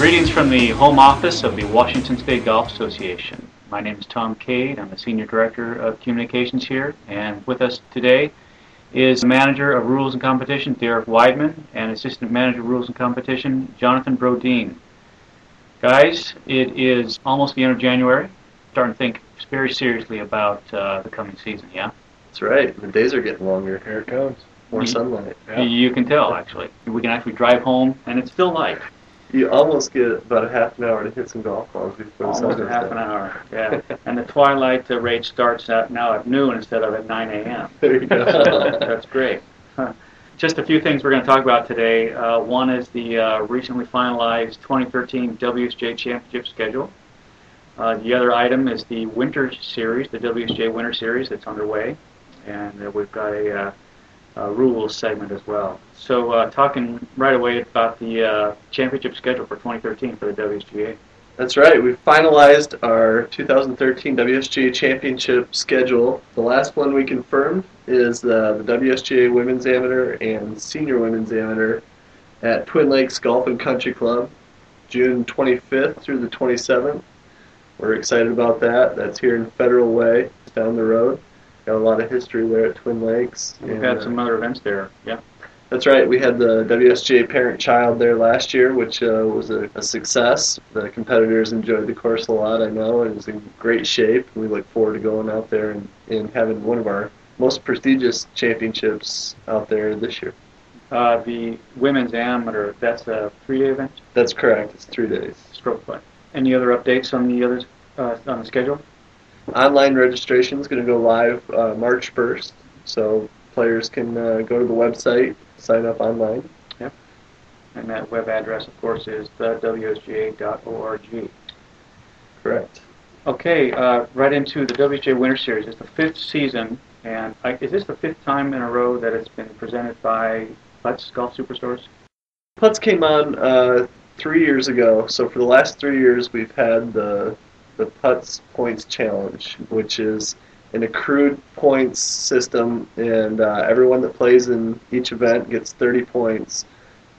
Greetings from the home office of the Washington State Golf Association. My name is Tom Cade. I'm the Senior Director of Communications here, and with us today is Manager of Rules and Competition, Derek Weidman, and Assistant Manager of Rules and Competition, Jonathan Brodeen. Guys, it is almost the end of January. Starting to think very seriously about the coming season, yeah? That's right. The days are getting longer. Here it comes. More sunlight. Yeah. You can tell, actually. We can actually drive home, and it's still light. You almost get about a half an hour to hit some golf balls before the sun Almost goes a half down. an hour, yeah. And the twilight rate starts now at noon instead of at 9 a.m. There you go. That's great. Just a few things we're going to talk about today. One is the recently finalized 2013 WSGA Championship schedule. The other item is the Winter Series, the WSGA Winter Series that's underway. And we've got a rules segment as well. So talking right away about the championship schedule for 2013 for the WSGA. That's right. We've finalized our 2013 WSGA Championship schedule. The last one we confirmed is the WSGA Women's Amateur and Senior Women's Amateur at Twin Lakes Golf and Country Club, June 25th through the 27th. We're excited about that. That's here in Federal Way, down the road. Got a lot of history there at Twin Lakes. We've had some other events there, yeah. That's right. We had the WSGA Parent-Child there last year, which was a success. The competitors enjoyed the course a lot, I know. It was in great shape. We look forward to going out there and having one of our most prestigious championships out there this year. The Women's Amateur, that's a 3-day event? That's correct. It's 3 days. Stroke play. Any other updates on the others on the schedule? Online registration is going to go live March 1st, so players can go to the website, sign up online. Yep. And that web address, of course, is the WSGA.org. Correct. Okay, right into the WSGA Winter Series. It's the 5th season, and is this the 5th time in a row that it's been presented by Putts Golf Superstores? Putts came on 3 years ago, so for the last 3 years we've had the Putts Points Challenge, which is an accrued points system, and everyone that plays in each event gets 30 points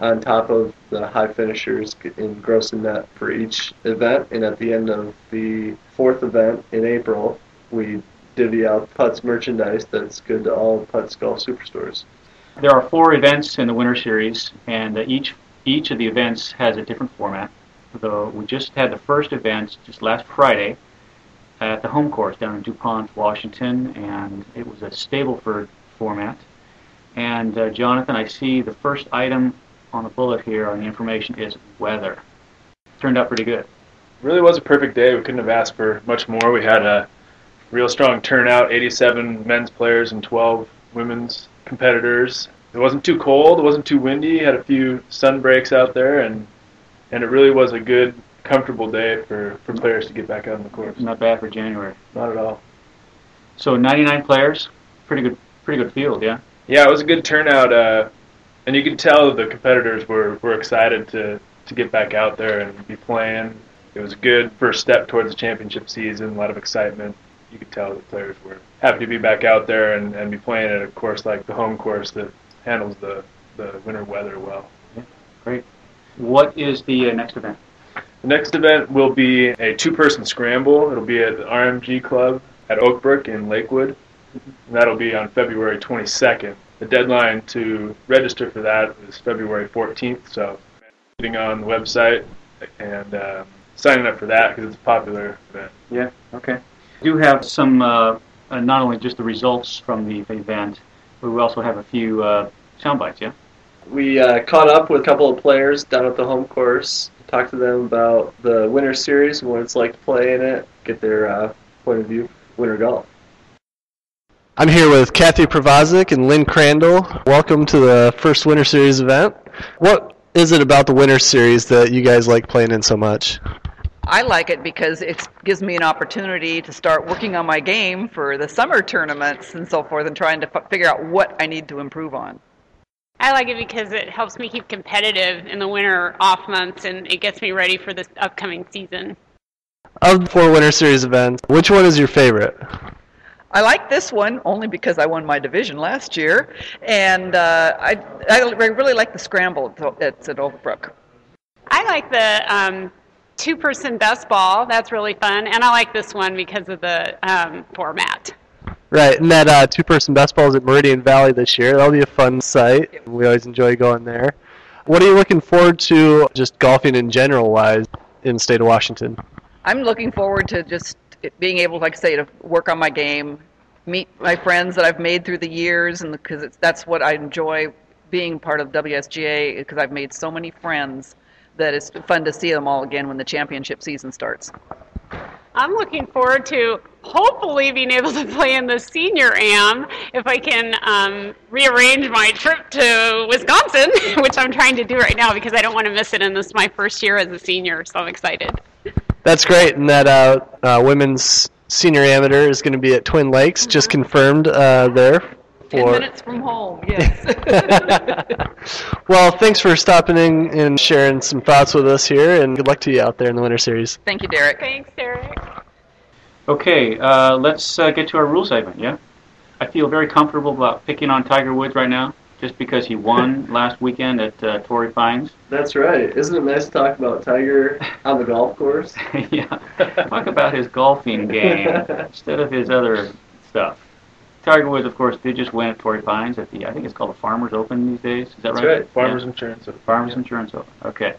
on top of the high finishers in gross and net for each event. And at the end of the 4th event in April, we divvy out Putts merchandise that's good to all Putts Golf Superstores. There are 4 events in the Winter Series, and each of the events has a different format. Though we just had the first event just last Friday at the home course down in DuPont, Washington, and it was a Stableford format. And Jonathan, I see the first item on the bullet here on the information is weather. Turned out pretty good. It really was a perfect day. We couldn't have asked for much more. We had a real strong turnout, 87 men's players and 12 women's competitors. It wasn't too cold, it wasn't too windy, had a few sun breaks out there, and it really was a good, comfortable day for players to get back out on the course. Not bad for January. Not at all. So 99 players, pretty good field, yeah? Yeah, it was a good turnout, and you could tell the competitors were excited to get back out there and be playing. It was a good first step towards the championship season, a lot of excitement. You could tell the players were happy to be back out there and be playing at a course like the home course that handles the winter weather well. Yeah, great. What is the next event? The next event will be a 2-person scramble. It'll be at the RMG Club at Oakbrook in Lakewood. And that'll be on February 22nd. The deadline to register for that is February 14th, so getting on the website and signing up for that because it's a popular event. Yeah, okay. We do have some, not only just the results from the event, but we also have a few sound bites, yeah? We caught up with a couple of players down at the home course, talked to them about the Winter Series and what it's like to play in it, get their point of view for winter golf. I'm here with Kathy Provazic and Lynn Crandall. Welcome to the first Winter Series event. What is it about the Winter Series that you guys like playing in so much? I like it because it gives me an opportunity to start working on my game for the summer tournaments and so forth and trying to figure out what I need to improve on. I like it because it helps me keep competitive in the winter off months, and it gets me ready for this upcoming season. Of the 4 Winter Series events, which one is your favorite? I like this one only because I won my division last year, and I really like the scramble at Oakbrook. I like the two-person best ball. That's really fun. And I like this one because of the format. Right, and that two-person best ball is at Meridian Valley this year. That'll be a fun site. We always enjoy going there. What are you looking forward to, just golfing in general-wise, in the state of Washington? I'm looking forward to just being able, like I say, to work on my game, meet my friends that I've made through the years, and because that's what I enjoy being part of WSGA, because I've made so many friends that it's fun to see them all again when the championship season starts. I'm looking forward to hopefully being able to play in the senior am if I can rearrange my trip to Wisconsin, which I'm trying to do right now because I don't want to miss it, and this is my first year as a senior, so I'm excited. That's great, and that women's senior amateur is going to be at Twin Lakes, just confirmed there. 10 minutes from home, yes. Well, thanks for stopping in and sharing some thoughts with us here, and good luck to you out there in the Winter Series. Thank you, Derek. Thanks, Derek. Okay, let's get to our rule segment, yeah? I feel very comfortable about picking on Tiger Woods right now, just because he won last weekend at Torrey Pines. That's right. Isn't it nice to talk about Tiger on the golf course? Yeah, talk about his golfing game instead of his other stuff. Tiger Woods, of course, did just win at Torrey Pines at the, I think it's called the Farmers Open these days. Is that right? That's right. Farmers Insurance. Farmers Insurance Open. Okay.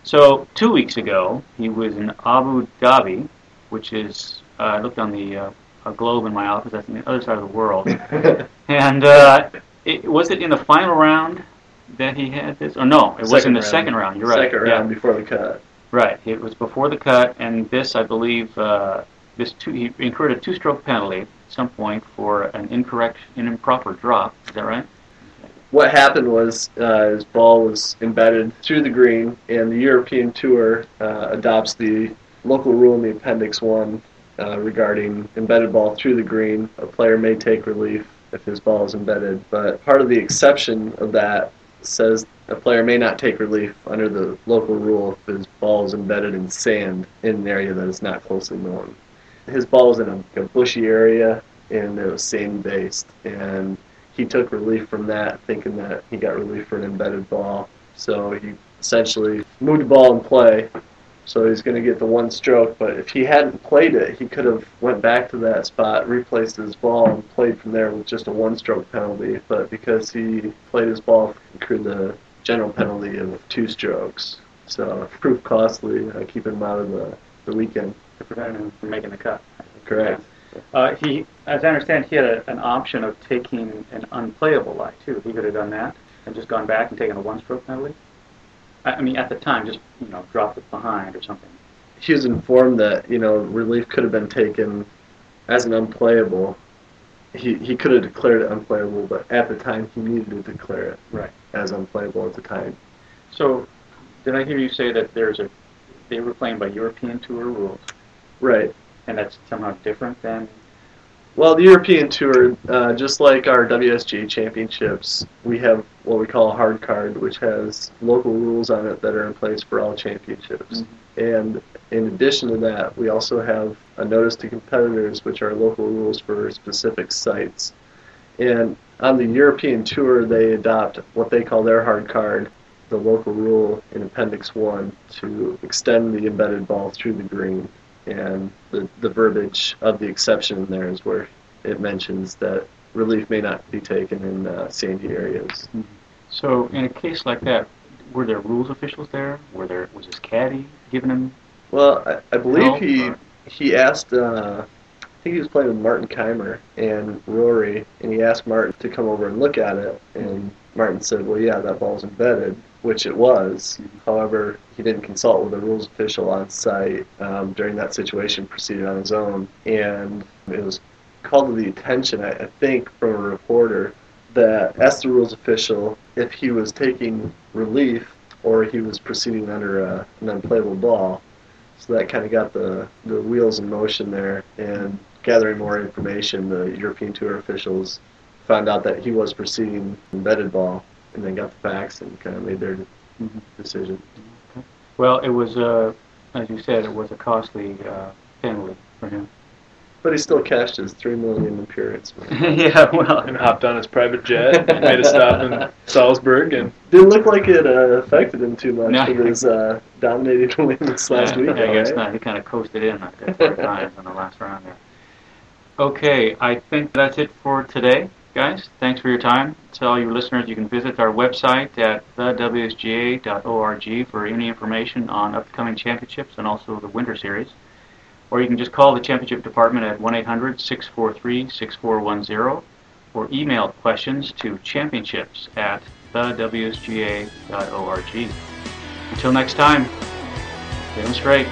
So 2 weeks ago, he was in Abu Dhabi, which is, I looked on the a globe in my office, that's on the other side of the world. And was it in the final round that he had this? Or no, it was in the second round. You're right. Second round before the cut. Right. It was before the cut, and this, I believe, he incurred a two-stroke penalty at some point for an improper drop. Is that right? What happened was his ball was embedded through the green, and the European Tour adopts the local rule in the Appendix 1 regarding embedded ball through the green. A player may take relief if his ball is embedded, but part of the exception of that says a player may not take relief under the local rule if his ball is embedded in sand in an area that is not closely known. His ball was in a bushy area, and it was sand-based, and he took relief from that, thinking that he got relief for an embedded ball. So he essentially moved the ball in play, so he's going to get the one stroke, but if he hadn't played it, he could have went back to that spot, replaced his ball, and played from there with just a one-stroke penalty, but because he played his ball, he accrued the general penalty of 2 strokes. So proved costly, keeping him out of the weekend. To prevent him from making the cut. Correct. He, as I understand, he had an option of taking an unplayable lie, too. He could have done that and just gone back and taken a one-stroke penalty. I mean, at the time, just, dropped it behind or something. He was informed that, relief could have been taken as an unplayable. He could have declared it unplayable, but at the time, he needed to declare it as unplayable at the time. So, did I hear you say that they were playing by European Tour rules? Right. And that's somehow different than? Well, the European Tour, just like our WSGA championships, we have what we call a hard card, which has local rules on it that are in place for all championships. Mm-hmm. And in addition to that, we also have a notice to competitors, which are local rules for specific sites. And on the European Tour, they adopt what they call their hard card, the local rule in Appendix 1, to extend the embedded ball through the green. And the verbiage of the exception in there is where it mentions that relief may not be taken in sandy areas. So in a case like that, were there rules officials there? Was his caddy giving him? Well, I believe he asked, I think he was playing with Martin Keimer and Rory, and he asked Martin to come over and look at it, and Martin said, well, yeah, that ball's embedded, which it was. However, he didn't consult with a rules official on site during that situation, proceeded on his own. And it was called to the attention, I think, from a reporter that asked the rules official if he was taking relief or he was proceeding under an unplayable ball. So that kind of got the wheels in motion there. And gathering more information, the European Tour officials found out that he was proceeding embedded ball, and then got the facts and kind of made their decision. Well, it was, as you said, it was a costly penalty for him. But he still cashed his $3 million appearance. Yeah, well, And hopped on his private jet, made a stop in Salzburg, and Didn't look like it affected him too much No. with his dominating win this last week. I guess right? not. He kind of coasted in at 4 times in the last round there. Okay, I think that's it for today, guys. Thanks for your time. To all you listeners, you can visit our website at thewsga.org for any information on upcoming championships and also the Winter Series. Or you can just call the championship department at 1-800-643-6410 or email questions to championships@thewsga.org. Until next time, stay on straight.